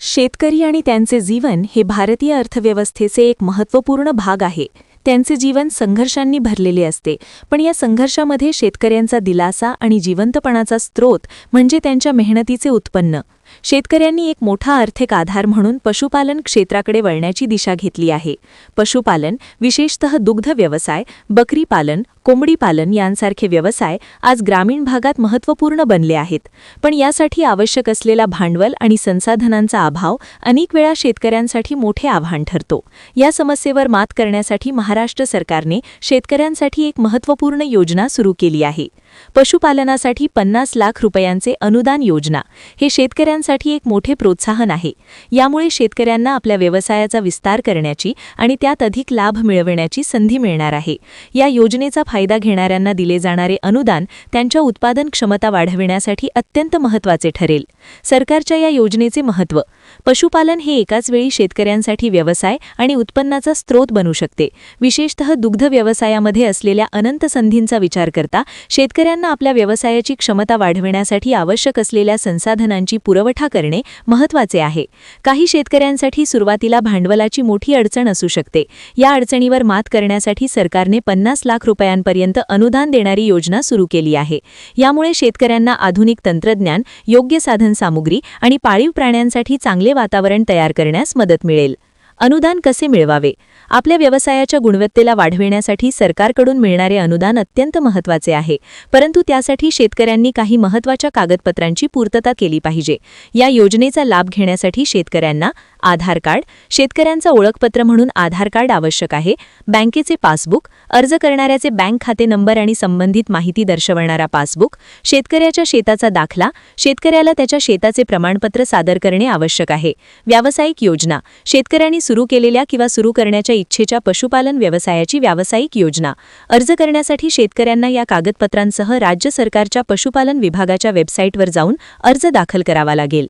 शेतकरी आणि त्यांचे जीवन हे भारतीय अर्थव्यवस्थेचे एक महत्त्वपूर्ण भाग आहे. त्यांचे जीवन संघर्षांनी भरलेले असते, पण या संघर्षामध्ये शेतकऱ्यांचा दिलासा आणि जिवंतपणाचा स्रोत म्हणजे त्यांच्या मेहनतीचे उत्पन्न. शेतकऱ्यांनी एक मोठा आर्थिक आधार म्हणून पशुपालन क्षेत्राकडे वळण्याची दिशा घेतली आहे. पशुपालन, विशेषतः दुग्ध व्यवसाय, बकरी पालन, कोंबडी पालन यांसारखे व्यवसाय आज ग्रामीण भागात महत्त्वपूर्ण बनले आहेत. पण यासाठी आवश्यक असलेला भांडवल आणि संसाधनांचा अभाव अनेक वेळा शेतकऱ्यांसाठी मोठे आव्हान ठरतो. या समस्येवर मात करण्यासाठी महाराष्ट्र सरकारने शेतकऱ्यांसाठी एक महत्त्वपूर्ण योजना सुरू केली आहे. पशुपालनासाठी 50 लाख रुपयांचे अनुदान योजना हे शेतकऱ्यांसाठी एक मोठे प्रोत्साहन आहे. यामुळे शेतकऱ्यांना आपल्या व्यवसायाचा विस्तार करण्याची आणि त्यात अधिक लाभ मिळविण्याची संधी मिळणार आहे. या योजनेचा फायदा घेणाऱ्यांना दिले जाणारे अनुदान त्यांच्या उत्पादन क्षमता वाढविण्यासाठी अत्यंत महत्त्वाचे ठरेल. सरकारच्या या योजनेचे महत्त्व: पशुपालन हे एकाच वेळी शेतकऱ्यांसाठी व्यवसाय आणि उत्पन्नाचा स्रोत बनू शकते. विशेषतः दुग्ध व्यवसायामध्ये असलेल्या अनंत संधींचा विचार करता शेतकऱ्यांना आपल्या व्यवसायाची क्षमता वाढविण्यासाठी आवश्यक असलेल्या संसाधनांची पुरवठा करणे महत्त्वाचे आहे. काही शेतकऱ्यांसाठी सुरुवातीला भांडवलाची मोठी अडचण असू शकते. या अडचणीवर मात करण्यासाठी सरकारने 50 लाख रुपयांपर्यंत अनुदान देणारी योजना सुरू केली आहे. यामुळे शेतकऱ्यांना आधुनिक तंत्रज्ञान, योग्य साधनसामुग्री आणि पाळीव प्राण्यांसाठी चांगले वातावरण तयार करण्यास मदत मिळेल. अनुदान कसे मिळवावे? आपल्या व्यवसायाच्या गुणवत्तेला वाढविण्यासाठी सरकारकडून मिळणारे अनुदान अत्यंत महत्त्वाचे आहे, परंतु त्यासाठी शेतकऱ्यांनी काही महत्त्वाच्या कागदपत्रांची पूर्तता केली पाहिजे. या योजनेचा लाभ घेण्यासाठी शेतकऱ्यांना आधार कार्ड, शेतकऱ्यांचा ओळखपत्र म्हणून आधार कार्ड आवश्यक आहे, बँकेचे पासबुक, अर्ज करणाऱ्याचे बँक खाते नंबर आणि संबंधित माहिती दर्शवणारा पासबुक, शेतकऱ्याच्या शेताचा दाखला, शेतकऱ्याला त्याच्या शेताचे प्रमाणपत्र सादर करणे आवश्यक आहे. व्यावसायिक योजना: शेतकऱ्यांनी सुरू केलेल्या किंवा सुरू करण्याच्या इच्छेच्या पशुपालन व्यवसायाची व्यावसायिक योजना. अर्ज करण्यासाठी शेतकऱ्यांना या कागदपत्रांसह राज्य सरकारच्या पशुपालन विभागाच्या वेबसाईटवर जाऊन अर्ज दाखल करावा लागेल.